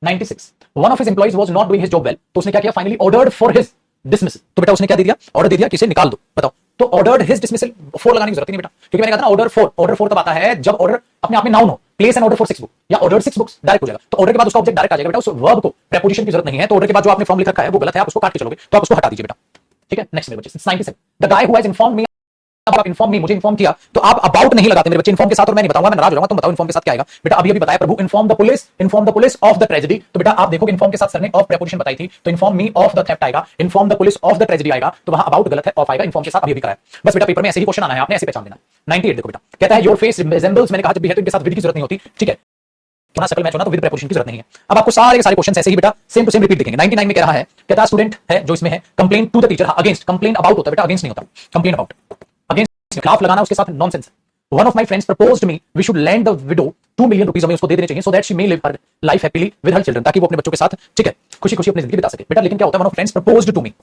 96 one of his employees was not doing his job well तो उसने क्या किया finally ordered for his dismissal. तो बेटा उसने क्या दे दिया ऑर्डर दे दिया किसे निकाल दो बताओ तो ऑर्डर्ड हिज डिसमिसल 4 लगाने की जरूरत नहीं बेटा क्योंकि मैंने कहा था ना ऑर्डर 4 तब आता है जब ऑर्डर अपने आप में नाउन हो place N order for 6 book या ऑर्डर 6 बुक्स डायरेक्ट हो जाएगा तो ऑर्डर के बाद उसका ऑब्जेक्ट डायरेक्ट आ जाएगा बेटा उस वर्ब को प्रीपोजिशन की जरूरत नहीं है तो ऑर्डर के बाद जो आपने फॉर्म लिख रखा है वो गलत है आप उसको काट के चलोगे तो आप उसको हटा दीजिए बेटा ठीक है। नेक्स्ट मेरे बच्चे 97 the guy who has informed मी आप इन्फॉर्म मी मुझे इन्फॉर्म किया तो आप अबाउट नहीं लगाते मेरे बच्चे इन्फॉर्म के साथ और मैं नहीं बताऊंगा मैं नाराज हो जाऊंगा तुम बताओ इन्फॉर्म के साथ क्या आएगा बेटा अभी बताया प्रभु inform the police of the tragedy तो बेटा आप देखोगे इन्फॉर्म के साथ सर ने ऑफ प्रीपोजिशन बताई थी तो inform me of the theft आएगा inform the police of the tragedy आएगा तो वहां अबाउट गलत है ऑफ आएगा इन्फॉर्म के साथ अभी कराया बस बेटा पेपर में ऐसे ही क्वेश्चन आना है आपने ऐसे पहचान लेना। 98 देखो बेटा कहता है योर फेस रिजेंबल्स मैंने कहा जब भी है तो इनके साथ विद की जरूरत नहीं होती ठीक है ना शकल मैच होना तो विद प्रीपोजिशन की जरूरत नहीं है। अब आपको सारे क्वेश्चन ऐसे ही बेटा सेम टू सेम रिपीट दिखेंगे। 99 में कह रहा है कहता है स्टूडेंट है जो इसमें है complain to the teacher against complain about होता है बेटा अगेंस्ट नहीं होता कंप्लेन अबाउट अगेंस्ट खिलाफ लगाना उसके साथ nonsense. One of my friends proposed me we should land the widow 2 million rupees हमें उसको दे देने चाहिए so that she may live her life happily with her children ताकि वो अपने बच्चों के साथ ठीक है खुशी खुशी अपनी जिंदगी बिता सके बेटा। लेकिन क्या होता है one of friends proposed to me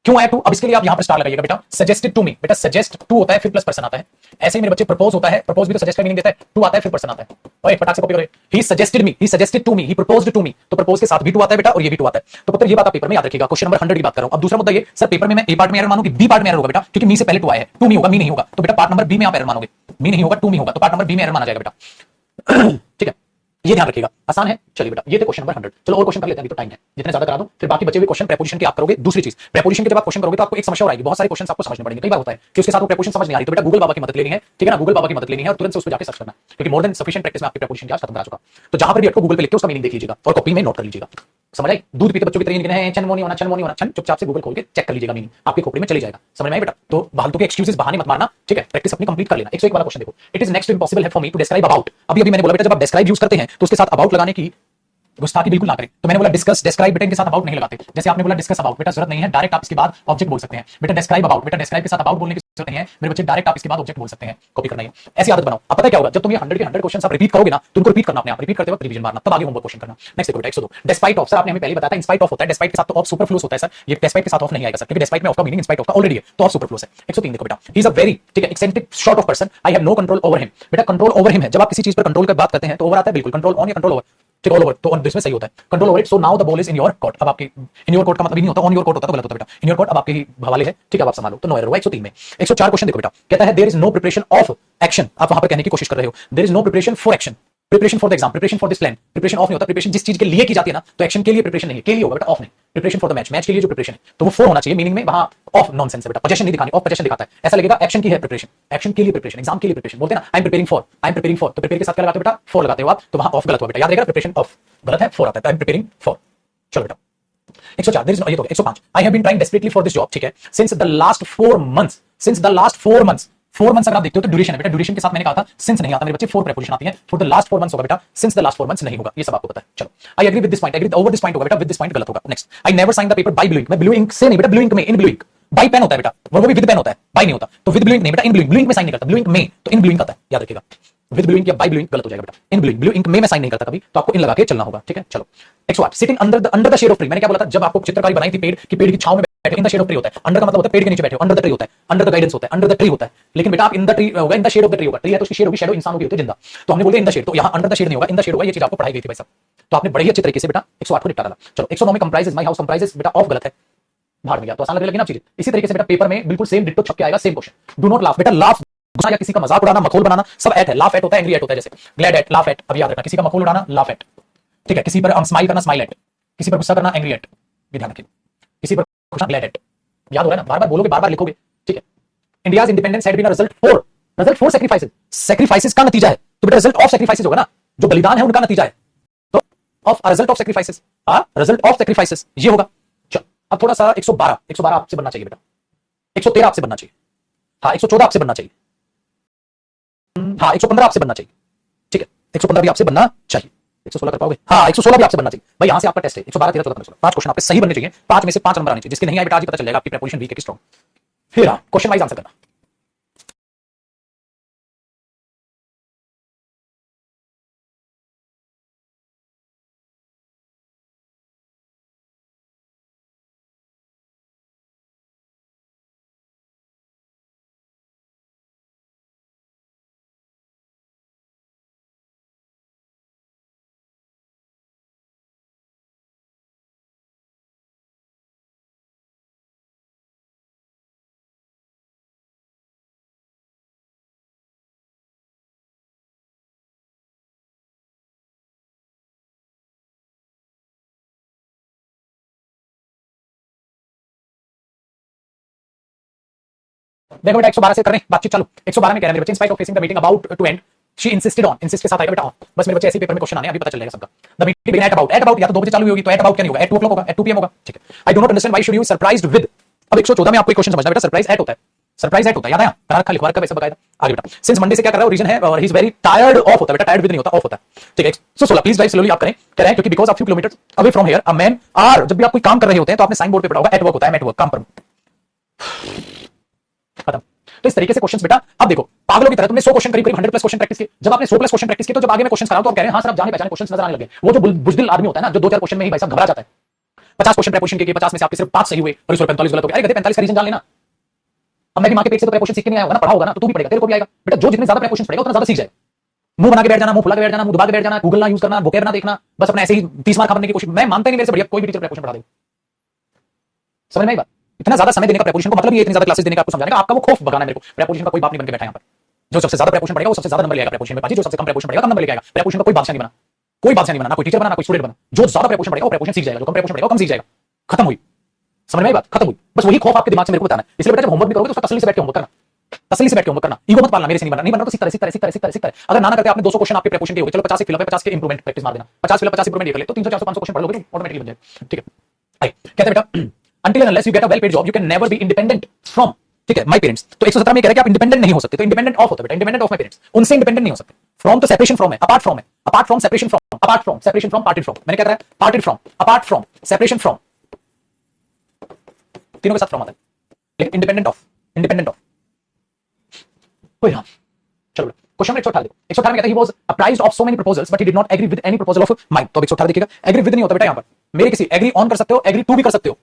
क्यों आया टू अब इसके लिए आप यहां पर स्टार लगाइएगा बेटा सजेस्टेड टू मी बेटा सजेस्ट टू होता है फिर प्लस पर्सन आता है ऐसे ही मेरे बच्चे प्रपोज होता है प्रपोज भी तो सजेस्ट का मीनिंग देता है टू आता है फिर पर्सन आता है ओए फटाक से कॉपी करो he suggested to me he proposed to me तो प्रपोज के साथ भी टू आता है बेटा और ये भी टू आता है तो पुत्र ये बात आप पेपर में याद रखिएगा क्वेश्चन नंबर 100 की बात कर रहा हूं। अब दूसरा मुद्दा ये सर पेपर में मैं ए पार्ट में एरर मानूंगी बी पार्ट में एरर होगा बेटा क्योंकि मी से पहले टू आया है टू नहीं होगा मी नहीं होगा तो बेटा पार्ट नंबर बी में आप एरर मानोगे मी नहीं होगा टू मी होगा तो पार्ट नंबर बी में एरर माना जाएगा बेटा ठीक है ये ध्यान रखिएगा आसान है। चलिए बेटा ये थे क्वेश्चन नंबर 100 चलो और क्वेश्चन कर लेते हैं अभी तो टाइम है जितने ज्यादा करा दो फिर बाकी बचे हुए क्वेश्चन प्रीपोजिशन के आप करोगे। दूसरी चीज प्रीपोजिशन के जब आप क्वेश्चन करोगे तो आपको एक समस्या और आएगी बहुत सारे क्वेश्चन आपको समझने पड़ेंगे। कई बार होता है कि उसके साथ वो प्रीपोजिशन समझ नहीं आ रही तो बेटा गूगल बाबा की मदद लेनी है ठीक है ना गूगल बाबा की मदद लेनी है और तुरंत से उस पर जाकर सर्च करना क्योंकि मोर देन सफिशिएंट प्रैक्टिस में आपकी प्रीपोजिशन क्लास खत्म करा चुका तो जहां पर भी आपको गूगल पे लिख के उसका मीनिंग देख लीजिएगा और कॉपी में नोट कर लीजिएगा। समझ आई दूध पीते बच्चों की तरह लिखना है छन मोनी होना छन मोनी होना छन चुपचाप से गूगल खोल के चेक कर लीजिएगा मीनिंग आपकी खोपड़ी में चली जाएगा। समझ में आई बेटा तो फालतू के एक्सक्यूजेस बहाने मत मारना ठीक है प्रैक्टिस अपनी कंप्लीट कर लेना। 101 वाला क्वेश्चन देखो it is next to impossible है for me to describe about अभी मैंने बोला बेटा जब आप डिस्क्राइब यूज करते हैं तो उसके साथ अबाउट लगाने की गुस्ताखी बिल्कुल ना करें। तो मैंने बोला डिस्कस डिस्क्राइब बेटा इनके साथ अबाउट नहीं लगाते जैसे आपने बोला डिस्कस अबाउट बेटा जरूरत नहीं है डायरेक्ट आप इसके बाद ऑब्जेक्ट बोल सकते हैं बेटा डिस्क्राइब अबाउट बेटा डिस्क्राइब के साथ अबाउट बोलने की जरूरत नहीं है मेरे बच्चे डायरेक्ट आप इसके बाद ऑब्जेक्ट बोल सकते हैं कॉपी करना है ऐसी आदत बनाओ। अब पता है क्या होगा जब तुम ये 100 के 100 क्वेश्चन आप रिपीट करोगे ना तो उनको रिपीट करना अपने आप रिपीट करते वक्त रिवीजन मारना तब आगे होमवर्क क्वेश्चन करना। नेक्स्ट देखो बेटा 102 डिस्पाइट ऑफ सर आपने हमें पहले बताया था इंस्पाइट ऑफ होता है डिस्पाइट के साथ तो ऑफ सुपरफ्लूस होता है सर ये डिस्पाइट के साथ ऑफ नहीं आएगा सर क्योंकि डिस्पाइट में ऑफ का मीनिंग इंस्पाइट ऑफ का ऑलरेडी है तो ऑफ सुपरफ्लूस है। 103 देखो बेटा ही इज अ वेरी ठीक है eccentric sort of person I have no control over him बेटा कंट्रोल ओवर हिम है जब आप किसी चीज पर कंट्रोल की बात करते हैं तो ओवर आता है बिल्कुल कंट्रोल ऑन या कंट्रोल ओवर ठीक ऑल ओवर तो इसमें सही होता है control over it so now the ball is in your court. अब आपकी इन योर कोर्ट का मतलब नहीं होता ऑन योर कोर्ट होता तो गलत होता बेटा इन योर कोर्ट अब आपके ही हवाले है ठीक है अब आप संभालो तो नो एरर हुआ। 103 में 104 क्वेश्चन देखो बेटा कहता है there is no preparation of action आप वहां पर कहने की कोशिश कर रहे हो there is no preparation for action preparation for the exam preparation for this plan preparation of नहीं होता प्रिपरेशन जिस चीज के लिए की जाती है ना तो एक्शन के लिए प्रिपरेशन नहीं है के लिए होगा बेटा ऑफ नहीं प्रिपरेशन फॉर द मैच के लिए जो प्रिपरेशन है तो वो फॉर होना चाहिए मीनिंग में वहां ऑफ नॉनसेंस है बेटा पोजीशन नहीं दिखानी ऑफ पोजीशन दिखाता है ऐसा लगेगा एक्शन की है प्रिपरेशन एक्शन के लिए प्रिपरेशन एग्जाम के लिए प्रिपरेशन बोलते हैं ना आई एम प्रिपेयरिंग फॉर तो प्रिपेयर के साथ क्या लगाते हो बेटा फॉर लगाते हो आप तो वहां ऑफ गलत हुआ बेटा याद रहेगा प्रिपरेशन ऑफ गलत है फॉर आता है आई एम प्रिपेयरिंग फॉर। चलो बेटा 104 देयर इज ये तो 105 I have been trying desperately for this job, ठीक है, since the last 4 months, since the last 4 months, 4 months अगर आप देखते हो तो ड्यूरेशन है बेटा, ड्यूरेशन के साथ मैंने कहा था सिंस नहीं आता मेरे बच्चे, 4 प्रीपोजिशन आती है, फॉर द लास्ट 4 मंथ्स होगा बेटा, सिंस द लास्ट 4 मंथ्स नहीं होगा, ये सब आपको पता है। चलो I agree with this point, agree over this point होगा बेटा, विद दिस पॉइंट गलत होगा। Next, I never sign the paper by blue ink, मैं ब्लू इंक से नहीं बेटा, ब्लू इंक में, in blue ink, by pen होता है बेटा, वो भी विद पेन होता है, बाय नहीं होता, तो विद ब्लू इंक नहीं बेटा, इन ब्लू इंक में साइन नहीं करता, ब्लू इंक में तो इन ब्लू इंक आता है, याद रखिएगा, विद ब्लू इंक या बाय ब्लू इंक गलत हो जाएगा बेटा, इन ब्लू इंक में मैं साइन नहीं करता कभी, तो आपको इन लगा के चलना होगा, ठीक है। चलो 108 sitting under the shade of tree, मैंने क्या बोला था जब आपको चित्रकारी बनाई थी पेड़ की, पेड़ की छांव में बैठे, in the shade of tree होता है, अंडर का मतलब होता है पेड़ के नीचे बैठे हो, अंडर द ट्री होता है, अंडर द गाइडेंस होता है, अंडर द ट्री होता है, लेकिन बेटा आप इन द ट्री होगा, in the shade of the tree होगा, ट्री है तो उसकी शेड होगी, शेडो इंसानों की होती है जिंदा, तो हमने बोलते इन द शेड, तो यहां अंडर द शेड नहीं होगा, इन द शेड होगा, ये चीज आपको पढ़ाई गई थी भाई साहब, तो आपने बड़ी अच्छी तरीके से बेटा 108 को निपटा डाला। चलो 109 में कंप्राइजेस, माय हाउस कंप्राइजेस, बेटा ऑफ गलत है, भाड़ में गया, तो आसान लगने लगी ना चीजें। इसी तरीके से बेटा पेपर में बिल्कुल सेम डिट्टो छप के आएगा, same question, do not laugh, बेटा लाफ गुस्सा या किसी का मजाक उड़ाना, मखौल बनाना सब एट है, लाफ एट होता है, एंग्री एट होता है, जैसे ग्लैड एट, लाफ एट, अब याद रखना, किसी का मखौल उड़ाना लाफ एट, ठीक है, किसी पर हम स्माइल करना स्माइल एट, किसी पर गुस्सा करना एंग्री एट, ये ध्यान रखिए, किसी पर खुश ग्लैड एट, याद हो रहा है ना, बार बार बोलोगे, बार बार लिखोगे, ठीक है। India's independence had been a result for sacrifices, sacrifices का नतीजा है, तो बेटा रिजल्ट ऑफ सैक्रिफाइसेस होगा ना, जो बलिदान है उनका नतीजा है, तो of result of sacrifices, result of sacrifices ये होगा। चलो अब थोड़ा सा 112 आपसे बनना चाहिए बेटा, 113 आपसे बनना चाहिए, हाँ 114 आपसे बनना चाहिए, हाँ 115 आपसे बनना चाहिए, ठीक है, 115 भी आपसे बनना चाहिए, 116 कर पाओगे, हाँ 116 भी आपसे बनना चाहिए भाई, यहां से आपका टेस्ट है, 112 13 14 15 16 5 क्वेश्चन आपके सही बनने चाहिए, 5 में से 5 नंबर आने चाहिए, जिसके नहीं आए बेटा आज ही पता चल जाएगा आपकी प्रिपरेशन वीक है कि स्ट्रांग। फिर क्वेश्चन वाइज आंसर करना, देखो बेटा 112 से कर रहे हैं बातचीत चालू, 112 में कह रहे हैं मेरे बच्चे, in spite of facing the meeting about to end she insisted on, insist के साथ आएगा बेटा ऑन, बस मेरे बच्चे ऐसे पेपर में क्वेश्चन आने अभी पता चल जाएगा सबका। The meeting begin at about या तो 2 बजे चालू होगी, तो एट अबाउट क्या नहीं होगा, एट 2 o'clock होगा, एट 2 PM होगा, ठीक है। I do not understand why should you surprised with, अब 114 में आपको क्वेश्चन समझना बेटा, सरप्राइज एट होता है, सरप्राइज एट होता है, याद आया, करा रखा लिखवा रखा वैसे बकायदा, आगे बेटा सिंस मंडे से क्या कर रहा है, रीजन है और he is very tired of होता है बेटा, टायर्ड विद नहीं होता, ऑफ होता है, ठीक है। सो 16 प्लीज ड्राइव स्लोली आप करें, कह रहे हैं क्योंकि because of few kilometre away from here a man are, जब भी आप कोई काम कर रहे होते हैं तो आपने साइन बोर्ड पे पढ़ा होगा एट वर्क होता है, एट वर्क काम पर, खत्म। तो इस तरीके से क्वेश्चंस बेटा, अब देखो पागलों की तरह तुमने 100 क्वेश्चन करीब 100 प्लस क्वेश्चन प्रैक्टिस किए, जब आपने 100 प्लस क्वेश्चन प्रैक्टिस किए तो जब आगे में क्वेश्चन कराऊं तो आप कह रहे हैं हां सर आप जाने पहचाने क्वेश्चन नजर आने लगे, वो जो बुजदिल आदमी होता है ना, जो 2-4 क्वेश्चन में ही भाई साहब घबरा जाता है, 50 क्वेश्चन प्रीपोजिशन के 50 में से आपके सिर्फ 5 सही हुए और इस 45 गलत हो गए, अरे कहते 45 का रीजन जान लेना, अब मैं भी मां के पेट से तो प्रीपोजिशन सीख के नहीं आया होगा ना, पढ़ा होगा ना, तो तू भी पढ़ेगा, तेरे को भी आएगा बेटा, जो जितने ज्यादा प्रीपोजिशन पढ़ेगा उतना ज्यादा सीख जाएगा, मुंह बना के बैठ जाना, मुंह फुला के बैठ जाना, मुंह दबा के बैठ जाना, गूगल ना यूज करना, वोकैब ना देखना, बस अपने ऐसे ही 30 मार्क भरने की कोशिश, मैं मानता ही नहीं मेरे से बढ़िया कोई भी टीचर प्रीपोजिशन पढ़ा दे, समझ में आई बात, इतना ज्यादा समय देने का प्रीपोजिशन को मतलब ये इतनी ज्यादा क्लासेस देने का आपको समझाने का, आपका वो खौफ भगाना है मेरे को, प्रीपोजिशन का कोई बाप नहीं बन के बैठा यहां पर, जो सबसे ज्यादा प्रीपोजिशन पढ़ेगा वो सबसे ज्यादा नंबर लेगा प्रीपोजिशन में, बाजी जो सबसे कम प्रीपोजिशन पढ़ेगा कम नंबर लेगा, प्रीपोजिशन का कोई बादशाह नहीं बना, कोई बादशाह नहीं बना, ना कोई टीचर बना, ना कोई स्टूडेंट बना, जो ज्यादा प्रीपोजिशन पढ़ेगा वो प्रीपोजिशन सीख जाएगा, जो कम प्रीपोजिशन पढ़ेगा वो कम सीख जाएगा, खत्म हुई, समझ में आई बात, खत्म हुई, बस वही खौफ आपके दिमाग से मेरे को बताना है, इसलिए बेटा जब होमवर्क भी करोगे तो उसका तसल्ली से बैठ के होमवर्क करना, तसल्ली से बैठ के होमवर्क करना, ईगो मत पालना, मेरे से नहीं बनना, नहीं बनना तो सीखता रहे, अगर ना करते आपने 200 क्वेश्चन आपके प्रीपोजिशन के हो गए, चलो 50 से फिल अप है, 50 के इंप्रूवमेंट प्रैक्टिस मार देना, 50 फिल अप 50 इंप्रूवमेंट ये कर ले तो 300 400 500 क्वेश्चन पढ़ लोगे तो ऑटोमेटिकली बन जाएगा, ठीक है। आई कहते हैं बेटा until and unless you get a well paid job you can never be independent from, ठीक है, my parents, तो 117 में कह रहा है कि आप इंडिपेंडेंट नहीं हो सकते, तो इंडिपेंडेंट ऑफ होता है बेटा, इंडिपेंडेंट ऑफ माय पेरेंट्स, उनसे इंडिपेंडेंट नहीं हो सकते, फ्रॉम तो सेपरेशन फ्रॉम है, अपार्ट फ्रॉम है, apart from separation from, apart from separation from, parted from, मैंने क्या कहा है, parted from, apart from, separation from, तीनों के साथ फ्रॉम आता है, लेकिन इंडिपेंडेंट ऑफ कोई राम। चलो क्वेश्चन 118 देखो, 118 में कहता है he was apprised of so many proposals but he did not agree with any proposal of mine, तो अब 118 देखिएगा, एग्री विद नहीं होता बेटा यहां पर, मेरे किसी एग्री ऑन कर सकते हो, एग्री टू भी कर सकते हो,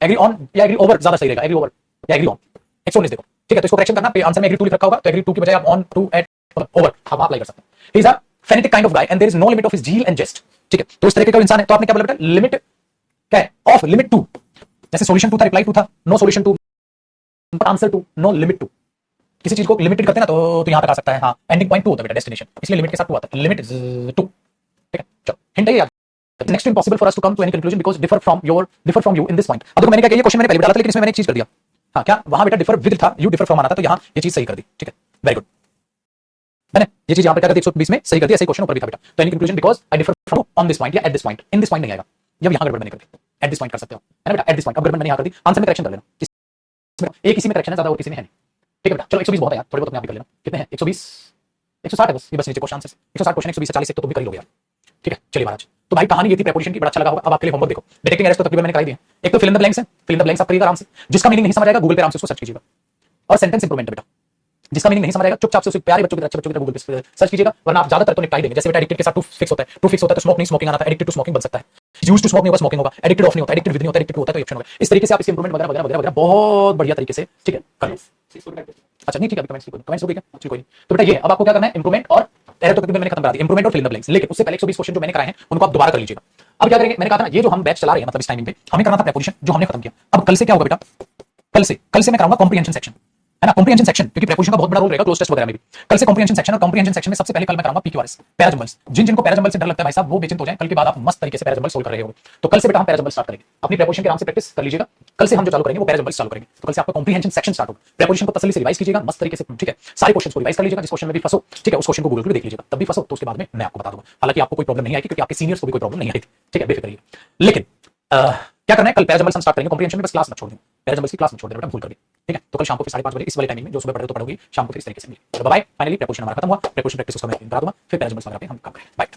एग्री ऑन या एग्री ओवर ज्यादा सही रहेगा, एग्री ओवर या एग्री ऑन, 119 देखो, ठीक है, तो इसको करेक्शन करना, आंसर में एग्री टू लिख रखा होगा, तो एग्री टू की बजाय आप ऑन टू एट ओवर आप अप्लाई कर सकते हैं, he is a fanatic kind of guy and there is no limit of his zeal and zest, ठीक है, तो इस तरीके का इंसान है, तो आपने क्या बोला बेटा, लिमिट क्या है, ऑफ लिमिट टू, जैसे सॉल्यूशन टू था, रिप्लाई टू था, no solution to, answer to, no limit to, किसी चीज को लिमिटेड करते हैं ना तो यहां तक आ सकता है, हां एंडिंग पॉइंट टू होता है बेटा, डेस्टिनेशन, इसलिए लिमिट के साथ टू आता है, लिमिट टू, ठीक है, चलो हिंट है यार, next impossible for us to come to any conclusion because differ from you in this point, अब देखो मैंने क्या किया, ये क्वेश्चन मैंने पहले भी डाला था लेकिन इसमें मैंने एक चीज कर दिया, हां क्या वहां बेटा डिफर विद था, यू डिफर फ्रॉम आना था, तो यहां ये चीज सही कर दी, ठीक है, वेरी गुड, मैंने ये चीज यहां पर क्या कर दी, 120 में सही कर दी, ऐसे क्वेश्चन ऊपर भी था बेटा, तो any conclusion because I differ from on this point या at this point, in this point नहीं आएगा, जब यहां गड़बड़ मैंने कर दी। एट दिस पॉइंट कर सकते हो, है ना बेटा, एट दिस पॉइंट। अब गड़बड़ मैंने यहाँ कर दी, आंसर में करेक्शन कर लेना, एक किसी में करेक्शन है ज्यादा और किसी में है नहीं, ठीक है बेटा। चलो 120 बहुत है यार, थोड़े बहुत अपने आप भी कर लेना, कितने हैं 120 160 है बस, ये बस नीचे क्वेश्चन आंसर 160 क्वेश्चन 120 से 40 तो भी कर ही लोगे यार, ठीक है। चलिए महाराज, तो भाई कहानी ये थी प्रेपोजिशन की, बड़ा अच्छा लगा होगा। अब आपके लिए होमवर्क देखो, डिटेक्टिंग एरर्स तो तकरीबन मैंने कराई दी है। एक तो फिल इन द ब्लैंक्स है, फिल इन द ब्लैंक्स आप करिएगा आराम से, जिसका मीनिंग नहीं समझ आएगा गूगल पे आराम से उसको सर्च कीजिएगा, और सेंटेंस इंप्रूवमेंट है बेटा, जिसका मीनिंग नहीं समझ आएगा चुपचाप से उसे प्यारे बच्चों की तरह अच्छे बच्चों की तरह गूगल पे सर्च कीजिएगा, वरना आप ज्यादातर तो निपटाई देंगे। जैसे बेटा एडिक्टेड के साथ टू फिक्स होता है, टू फिक्स होता है तो स्मोक नहीं स्मोकिंग आना था, एडिक्टेड टू स्मोकिंग बन सकता है, यूज्ड टू स्मोक नहीं होगा स्मोकिंग होगा, एडिक्टेड ऑफ नहीं होता, एडिक्टेड विद नहीं होता, एडिक्टेड होता है तो ऑप्शन होगा। इस तरीके से आप इसकी इंप्रूवमेंट वगैरह वगैरह वगैरह बहुत बढ़िया तरीके से, ठीक है, कर लो। अच्छा नहीं ठीक है, अभी कमेंट्स हो गई क्या, कोई नहीं। तो बेटा ये अब आपको क्या करना है, इंप्रूवमेंट और एरर तो तकरीबन मैंने खत्म करा दी, इंप्रूवमेंट और फिल इन द ब्लैंक्स, लेकिन उससे पहले 120 क्वेश्चन जो मैंने कराए हैं उनको आप दोबारा कर लीजिएगा। अब क्या करेंगे, मैंने कहा था ना ये जो हम बैच चला रहे हैं मतलब इस टाइमिंग पे हमें करना था प्रेपोजिशन, जो हमने खत्म किया। अब कल से क्या होगा बेटा, कल से मैं कराऊंगा कॉम्प्रिहेंशन सेक्शन, है ना, कॉम्प्रिहेंशन सेक्शन, क्योंकि प्रेपोजिशन का बहुत बड़ा रोल रहेगा क्लोज टेस्ट वगैरह में भी। कल से कॉम्प्रिहेंशन सेक्शन, और कॉम्प्रिहेंशन सेक्शन में सबसे पहले कल मैं कराऊंगा पीक्यूआरएस, पैराजंबल्स। जिनको पैराजंबल से डर लगता है भाई साहब वो बेचिंत हो जाए, कल के बाद आप मस्त तरीके से पैराजंबल सोल्व कर रहे हो। तो कल से बेटा हम पैराजंबल स्टार्ट करेंगे, अपनी प्रेपोजिशन के आराम से प्रैक्टिस कर लीजिएगा। कल से हम जो चालू करेंगे वो पैराजंबल चालू करेंगे। तो कल से आपका कॉम्प्रिहेंशन सेक्शन स्टार्ट होगा, प्रेपोजिशन को तसल्ली से रिवाइज कीजिएगा मस्त तरीके से, ठीक है, सारे क्वेश्चन को रिवाइज कर लीजिएगा। जिस क्वेश्चन में भी फंसो, ठीक है, उस क्वेश्चन को गूगल पे देख लीजिएगा, तब भी फंसो तो उसके बाद में मैं आपको बता दूंगा। हालांकि आपको कोई प्रॉब्लम नहीं आएगी क्योंकि आपके सीनियर्स को भी कोई प्रॉब्लम नहीं आई थी, ठीक है, बेफिक्र रहिए। लेकिन क्या करना है, कल पैराजंबल हम स्टार्ट करेंगे, कॉम्प्रिहेंशन में बस क्लास मत छोड़ दें, पैराजंबल की क्लास मत छोड़ देना बेटा, भूल कर दी, ठीक है। तो कल शाम को फिर 5:30 बजे इस वाले टाइमिंग में जो सुबह पढ़ रहे हो तो पढ़ोगी, शाम को फिर इस तरीके से मिले। बाय, फाइनली प्रेपोजिशन हमारा खत्म हुआ, प्रेपोजिशन प्रैक्टिस उसका मैं करा दूंगा, फिर पैराजंबल वगैरह पे हम काम करेंगे। बाय।